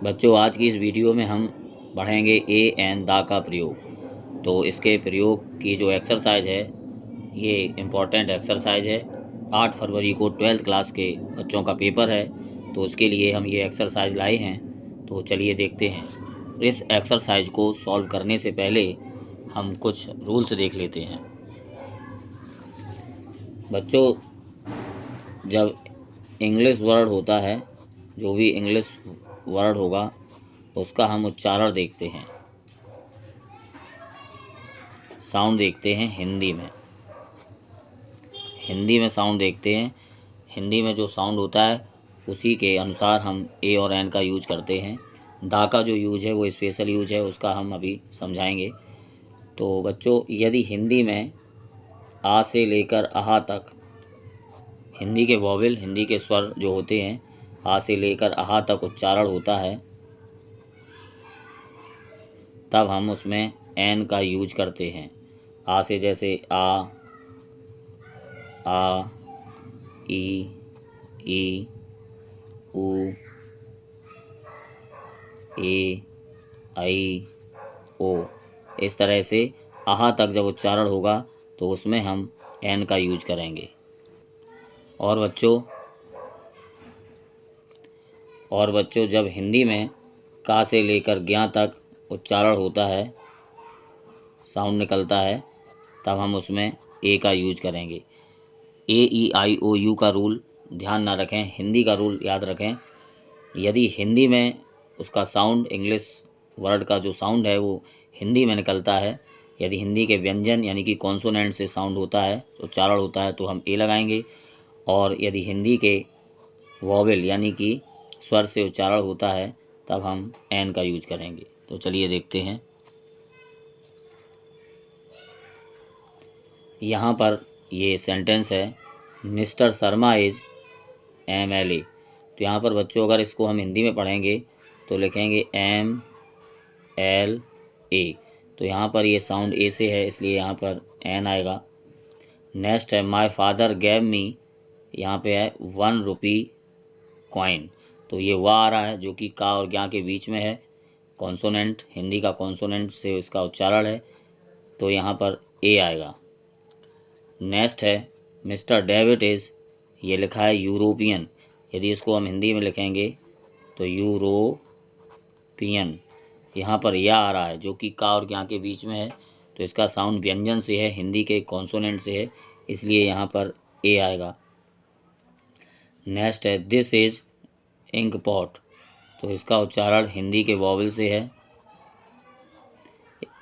बच्चों, आज की इस वीडियो में हम पढ़ेंगे ए एन दा का प्रयोग। तो इसके प्रयोग की जो एक्सरसाइज है ये इम्पॉर्टेंट एक्सरसाइज है। 8 फरवरी को 12th क्लास के बच्चों का पेपर है, तो उसके लिए हम ये एक्सरसाइज लाए हैं। तो चलिए देखते हैं। इस एक्सरसाइज को सॉल्व करने से पहले हम कुछ रूल्स देख लेते हैं। बच्चों, जब इंग्लिश वर्ड होता है, जो भी इंग्लिश वर्ड होगा उसका हम उच्चारण देखते हैं, साउंड देखते हैं। हिंदी में साउंड देखते हैं। हिंदी में जो साउंड होता है उसी के अनुसार हम ए और एन का यूज करते हैं। दा का जो यूज है वो स्पेशल यूज है, उसका हम अभी समझाएंगे। तो बच्चों, यदि हिंदी में आ से लेकर आहा तक हिंदी के वॉवेल, हिंदी के स्वर जो होते हैं, आ से लेकर आहा तक उच्चारण होता है, तब हम उसमें एन का यूज करते हैं। आ से जैसे आ ई उ ए ऐ ओ, इस तरह से आहा तक जब उच्चारण होगा तो उसमें हम एन का यूज करेंगे। और बच्चों जब हिंदी में का से लेकर ज्ञा तक उच्चारण होता है, साउंड निकलता है, तब हम उसमें ए का यूज करेंगे। AEIOU का रूल ध्यान ना रखें, हिंदी का रूल याद रखें। यदि हिंदी में उसका साउंड, इंग्लिश वर्ड का जो साउंड है वो हिंदी में निकलता है, यदि हिंदी के व्यंजन यानी कि कॉन्सोनेंट से साउंड होता है, उच्चारण होता है, तो हम ए लगाएंगे। और यदि हिंदी के वॉवेल यानी कि स्वर से उच्चारण होता है, तब हम एन का यूज करेंगे। तो चलिए देखते हैं। यहाँ पर ये सेंटेंस है, मिस्टर शर्मा इज़ MLA। तो यहाँ पर बच्चों अगर इसको हम हिंदी में पढ़ेंगे तो लिखेंगे MLA। तो यहाँ पर ये साउंड ए से है, इसलिए यहाँ पर एन आएगा। नेक्स्ट है, माय फादर गैव मी, यहाँ पे है 1 रुपी कॉइन। तो ये वाह आ रहा है जो कि का और ज्ञा के बीच में है, कॉन्सोनेंट, हिंदी का कॉन्सोनेंट से इसका उच्चारण है, तो यहाँ पर ए आएगा। नेक्स्ट है, मिस्टर डेविड इज़, ये लिखा है यूरोपियन। यदि इसको हम हिंदी में लिखेंगे तो यूरोपियन, यहाँ पर या आ रहा है जो कि का और ज्ञा के बीच में है, तो इसका साउंड व्यंजन से है, हिंदी के कॉन्सोनेंट से है, इसलिए यहाँ पर ए आएगा। नेक्स्ट है, दिस इज़ इंक पॉट। तो इसका उच्चारण हिंदी के वॉवेल से है,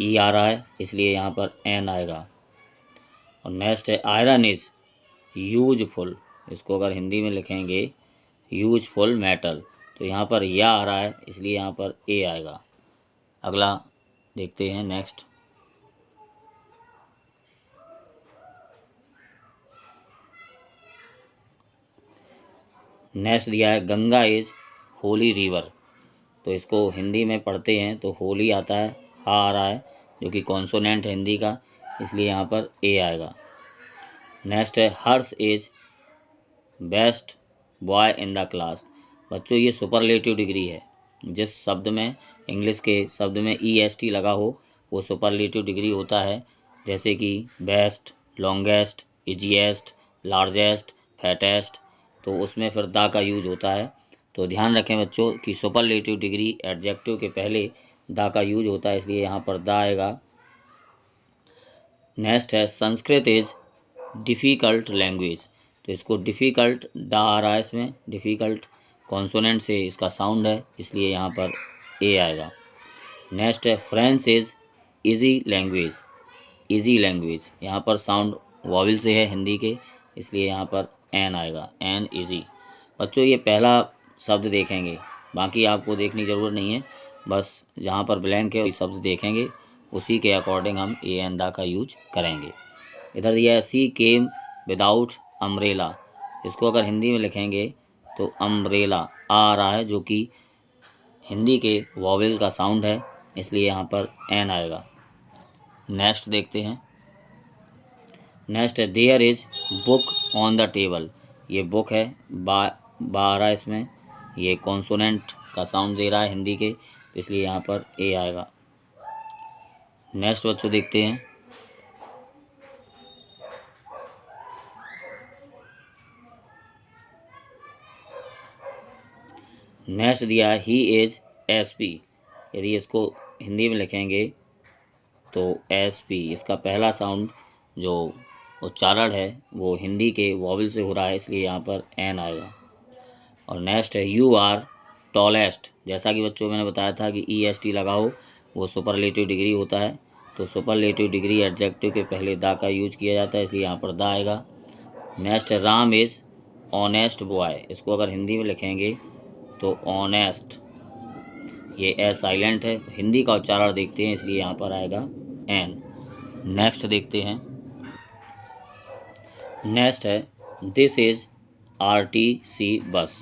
ई आ रहा है, इसलिए यहाँ पर एन आएगा। और नेक्स्ट है, आयरन इज़ यूजफुल। इसको अगर हिंदी में लिखेंगे यूजफुल मेटल, तो यहाँ पर या आ रहा है, इसलिए यहाँ पर ए आएगा। अगला देखते हैं। नेक्स्ट दिया है, गंगा इज़ होली रिवर। तो इसको हिंदी में पढ़ते हैं तो होली आता है, हा आ रहा है जो कि कॉन्सोनेंट है हिंदी का, इसलिए यहाँ पर ए आएगा। नेक्स्ट है, Harsh is best boy in the class. बच्चों ये सुपरलेटिव डिग्री है। जिस शब्द में, इंग्लिश के शब्द में EST लगा हो वो सुपरलेटिव डिग्री होता है, जैसे कि best, longest, easiest, largest, fattest, तो उसमें फिर दा का यूज होता है। तो ध्यान रखें बच्चों कि सुपरलेटिव डिग्री एडजेक्टिव के पहले दा का यूज होता है, इसलिए यहाँ पर दा आएगा। नेक्स्ट है, संस्कृत इज़ डिफ़िकल्ट लैंग्वेज। तो इसको डिफ़िकल्ट डा आ रहा है, इसमें डिफ़िकल्ट कॉन्सोनेंट से इसका साउंड है, इसलिए यहाँ पर ए आएगा। नेक्स्ट है, French is easy language. Easy language यहाँ पर साउंड वॉवेल से है हिंदी के, इसलिए यहाँ पर एन आएगा, एन इजी। बच्चों ये पहला शब्द देखेंगे, बाकी आपको देखने की ज़रूरत नहीं है, बस जहाँ पर ब्लैंक है वही शब्द देखेंगे, उसी के अकॉर्डिंग हम ए एन दा का यूज करेंगे। इधर दिया है, सी केम विदाउट अम्ब्रेला। इसको अगर हिंदी में लिखेंगे तो अम्ब्रेला आ रहा है जो कि हिंदी के वॉवेल का साउंड है, इसलिए यहाँ पर एन आएगा। नेक्स्ट देखते हैं। नेक्स्ट है, there is book on the table. ये बुक है, बा आ रहा है इसमें, ये कॉन्सोनेंट का साउंड दे रहा है हिंदी के, तो इसलिए यहाँ पर ए आएगा। नेक्स्ट बच्चों देखते हैं। नेक्स्ट दिया है ही इज एसपी। यदि इसको हिंदी में लिखेंगे तो एसपी, इसका पहला साउंड जो उच्चारण है वो हिंदी के वॉवल से हो रहा है, इसलिए यहाँ पर एन आएगा। और नेक्स्ट है यू आर टॉलेस्ट। जैसा कि बच्चों मैंने बताया था कि ई एस टी लगाओ वो सुपरलेटिव डिग्री होता है, तो सुपरलेटिव डिग्री एडजेक्टिव के पहले दा का यूज किया जाता है, इसलिए यहाँ पर दा आएगा। नेक्स्ट है राम इज़ ऑनेस्ट बॉय। इसको अगर हिंदी में लिखेंगे तो ऑनेस्ट, ये एस साइलेंट है, तो हिंदी का उच्चारण देखते हैं, इसलिए यहाँ पर आएगा एन। नेक्स्ट देखते हैं। नेक्स्ट है दिस इज़ आरटीसी बस।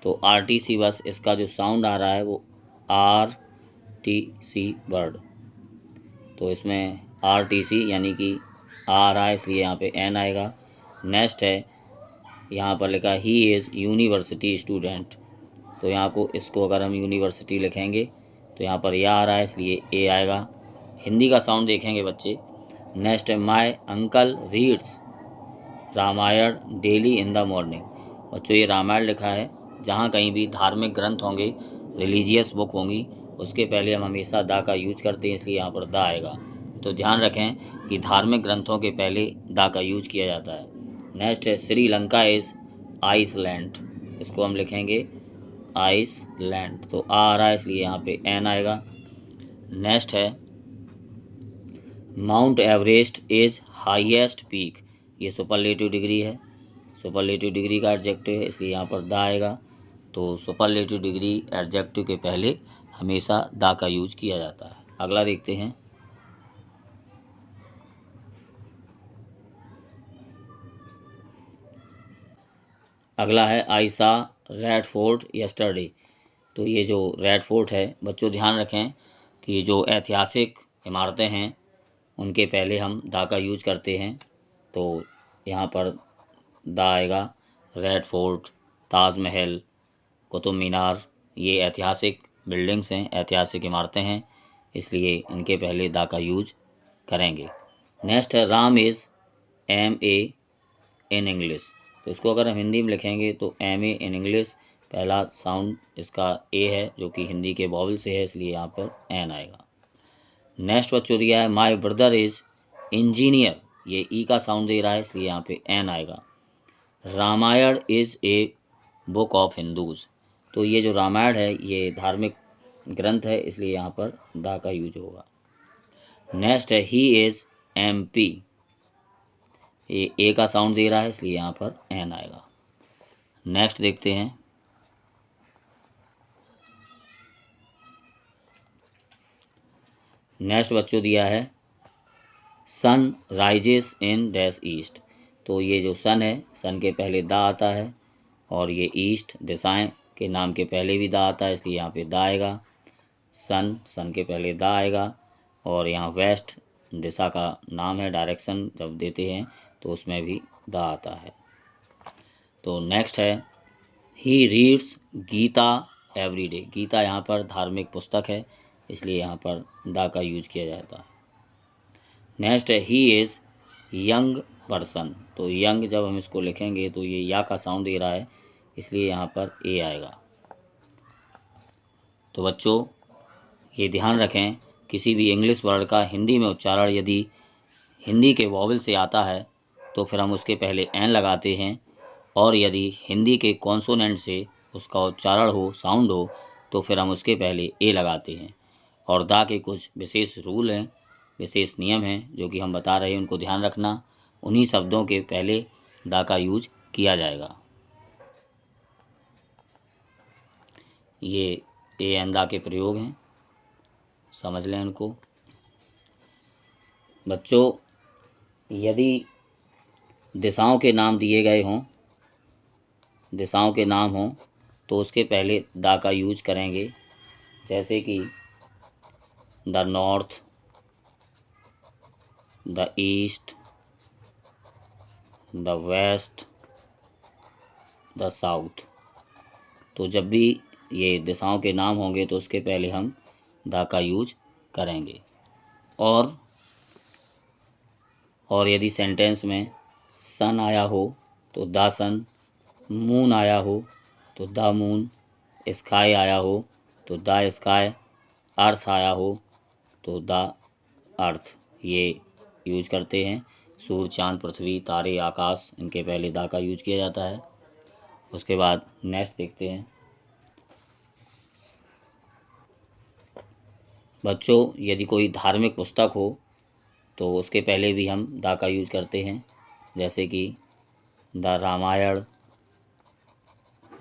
तो आरटीसी बस, इसका जो साउंड आ रहा है वो आरटीसी वर्ड, तो इसमें आरटीसी यानी कि आ रहा है, इसलिए यहाँ पे एन आएगा। नेक्स्ट है यहाँ पर लिखा ही इज़ यूनिवर्सिटी स्टूडेंट। तो यहाँ को इसको अगर हम यूनिवर्सिटी लिखेंगे तो यहाँ पर या आ रहा है, इसलिए ए आएगा। हिंदी का साउंड देखेंगे बच्चे। नेक्स्ट है my uncle reads Ramayana daily in the morning. बच्चों ये रामायण लिखा है, जहाँ कहीं भी धार्मिक ग्रंथ होंगे, रिलीजियस बुक होंगी, उसके पहले हम हमेशा दा का यूज करते हैं, इसलिए यहाँ पर दा आएगा। तो ध्यान रखें कि धार्मिक ग्रंथों के पहले दा का यूज किया जाता है। नेक्स्ट है श्रीलंका इज़ आइसलैंड। इसको हम लिखेंगे आइसलैंड, तो आ रहा है, इसलिए यहाँ पे एन आएगा। नेक्स्ट है mount Everest is highest peak. ये सुपरलेटिव डिग्री है, सुपरलेटिव डिग्री का एडजेक्टिव है, इसलिए यहाँ पर दा आएगा। तो सुपरलेटिव डिग्री एडजेक्टिव के पहले हमेशा दा का यूज किया जाता है। अगला देखते हैं। अगला है आई सा रेड फोर्ट यस्टरडे। तो ये जो रेड फोर्ट है बच्चों ध्यान रखें कि जो ऐतिहासिक इमारतें हैं उनके पहले हम दा का यूज करते हैं, तो यहाँ पर दा आएगा। रेड फोर्ट, ताजमहल, कुतुब मीनार, ये ऐतिहासिक बिल्डिंग्स हैं, ऐतिहासिक इमारतें हैं, इसलिए इनके पहले दा का यूज करेंगे। नेक्स्ट है Ram is M A in English. तो इसको अगर हम हिंदी में लिखेंगे तो एम ए इन इंग्लिश, पहला साउंड इसका ए है जो कि हिंदी के वॉवल से है, इसलिए यहाँ पर एन आएगा। नेक्स्ट बच्चों दिया है माय ब्रदर इज़ इंजीनियर। ये ई का साउंड दे रहा है, इसलिए यहाँ पे एन आएगा। Ramayana is a book of Hindus. तो ये जो रामायण है ये धार्मिक ग्रंथ है, इसलिए यहाँ पर दा का यूज होगा। नेक्स्ट है ही इज़ एम पी। ये ए का साउंड दे रहा है, इसलिए यहाँ पर एन आएगा। नेक्स्ट देखते हैं। नेक्स्ट बच्चों दिया है sun rises in dash east. तो ये जो सन है, सन के पहले दा आता है, और ये ईस्ट दिशाएं के नाम के पहले भी दा आता है, इसलिए यहाँ पे दा आएगा। सन के पहले दा आएगा, और यहाँ वेस्ट दिशा का नाम है, डायरेक्शन जब देते हैं तो उसमें भी दा आता है। तो नेक्स्ट है he reads Gita every day. Gita यहाँ पर धार्मिक पुस्तक है, इसलिए यहाँ पर दा का यूज किया जाता है। नेक्स्ट है ही इज़ यंग पर्सन। तो यंग जब हम इसको लिखेंगे तो ये या का साउंड दे रहा है, इसलिए यहाँ पर ए आएगा। तो बच्चों ये ध्यान रखें, किसी भी इंग्लिश वर्ड का हिंदी में उच्चारण यदि हिंदी के वॉवल से आता है तो फिर हम उसके पहले एन लगाते हैं, और यदि हिंदी के कॉन्सोनेंट से उसका उच्चारण हो, साउंड हो, तो फिर हम उसके पहले ए लगाते हैं। और दा के कुछ विशेष रूल हैं, विशेष नियम हैं जो कि हम बता रहे हैं, उनको ध्यान रखना। उन्हीं शब्दों के पहले दा का यूज किया जाएगा। ये ए एन दा के प्रयोग हैं, समझ लें इनको। बच्चों यदि दिशाओं के नाम दिए गए हों, दिशाओं के नाम हों, तो उसके पहले दा का यूज करेंगे, जैसे कि the north, the east, the west, the south. तो जब भी ये दिशाओं के नाम होंगे तो उसके पहले हम द का यूज करेंगे। और यदि सेंटेंस में सन आया हो तो द सन, मून आया हो तो द मून, स्काई आया हो तो द स्काई, अर्थ आया हो तो द अर्थ, ये यूज करते हैं। सूर्य, चांद, पृथ्वी, तारे, आकाश, इनके पहले द का यूज किया जाता है। उसके बाद नेक्स्ट देखते हैं। बच्चों, यदि कोई धार्मिक पुस्तक हो तो उसके पहले भी हम द का यूज करते हैं, जैसे कि the Ramayana,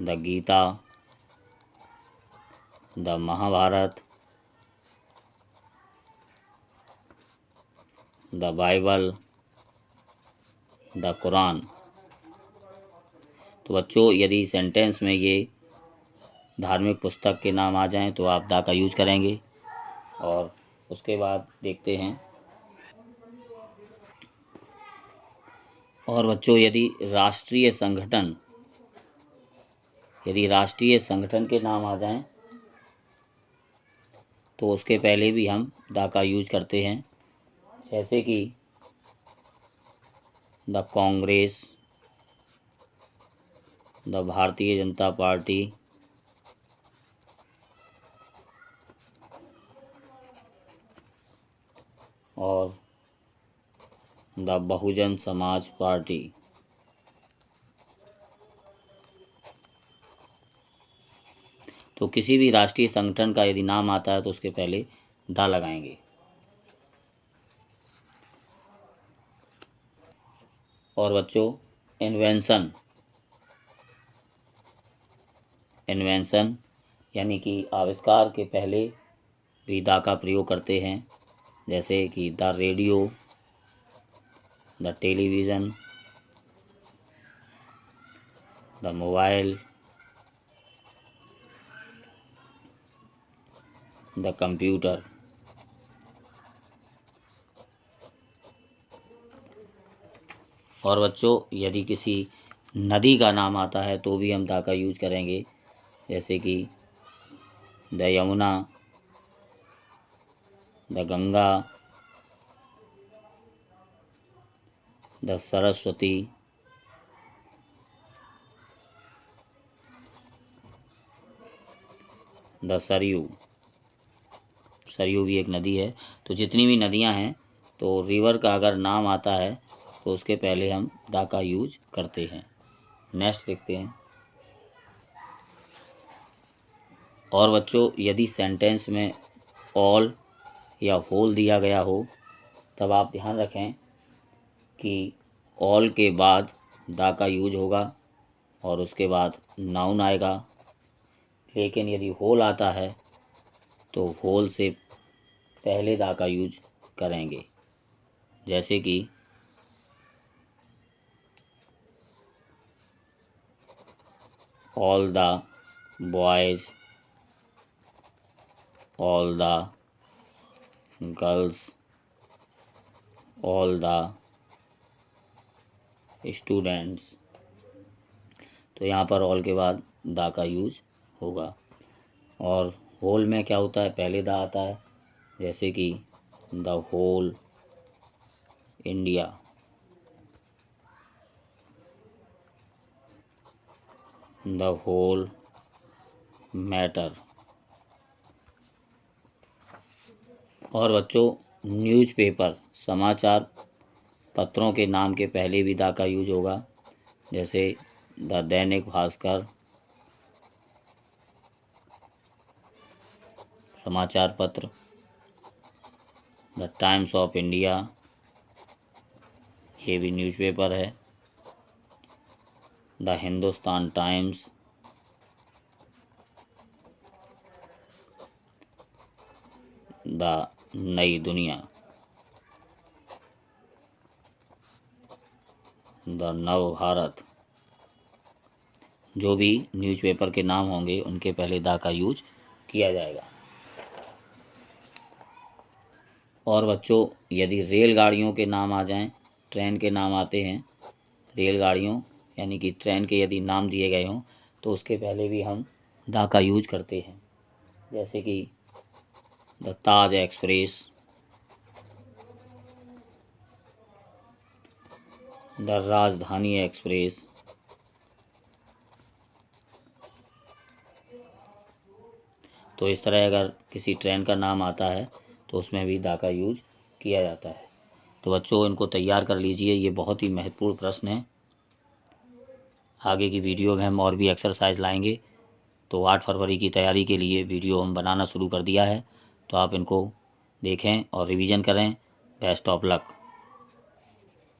the Gita, the Mahabharata, the Bible, the Quran. तो बच्चों, यदि सेंटेंस में ये धार्मिक पुस्तक के नाम आ जाएं तो आप द का यूज करेंगे। और उसके बाद देखते हैं। और बच्चों, यदि राष्ट्रीय संगठन के नाम आ जाएं तो उसके पहले भी हम द का यूज करते हैं, जैसे कि the Congress, the Bharatiya Janata party, और द बहुजन समाज पार्टी। तो किसी भी राष्ट्रीय संगठन का यदि नाम आता है तो उसके पहले द लगाएंगे। और बच्चों, इन्वेंशन यानी कि आविष्कार के पहले भी द का प्रयोग करते हैं, जैसे कि the radio, the television, the mobile, the computer. और बच्चों, यदि किसी नदी का नाम आता है तो भी हम द का यूज करेंगे, जैसे कि the Yamuna, the Ganga, the Saraswati, the Saryu. Saryu भी एक नदी है। तो जितनी भी नदियां हैं, तो रिवर का अगर नाम आता है तो उसके पहले हम द का यूज करते हैं। नेक्स्ट देखते हैं। और बच्चों, यदि सेंटेंस में ऑल या होल दिया गया हो तब आप ध्यान रखें कि ऑल के बाद द का यूज होगा और उसके बाद नाउन आएगा। लेकिन यदि होल आता है तो होल से पहले द का यूज करेंगे, जैसे कि all the boys, all the girls, all the students. तो यहाँ पर ऑल के बाद द का यूज होगा। और होल में क्या होता है, पहले द आता है, जैसे कि the whole India, the whole matter. और बच्चों, न्यूज़पेपर, समाचार पत्रों के नाम के पहले भी द का यूज होगा, जैसे द दैनिक भास्कर, समाचार पत्र, द टाइम्स ऑफ इंडिया, ये भी न्यूज़पेपर है, द हिंदुस्तान टाइम्स, द नई दुनिया, द नव भारत। जो भी न्यूज़पेपर के नाम होंगे उनके पहले द का यूज किया जाएगा। और बच्चों, यदि रेलगाड़ियों के नाम आ जाएं, ट्रेन के नाम आते हैं, रेलगाड़ियों यानी कि ट्रेन के यदि नाम दिए गए हों तो उसके पहले भी हम दा का यूज करते हैं, जैसे कि द ताज एक्सप्रेस, द राजधानी एक्सप्रेस। तो इस तरह अगर किसी ट्रेन का नाम आता है तो उसमें भी दा का यूज किया जाता है। तो बच्चों इनको तैयार कर लीजिए, ये बहुत ही महत्वपूर्ण प्रश्न है। आगे की वीडियो में हम और भी एक्सरसाइज लाएंगे। तो 8 फरवरी की तैयारी के लिए वीडियो हम बनाना शुरू कर दिया है, तो आप इनको देखें और रिवीजन करें। Best of luck.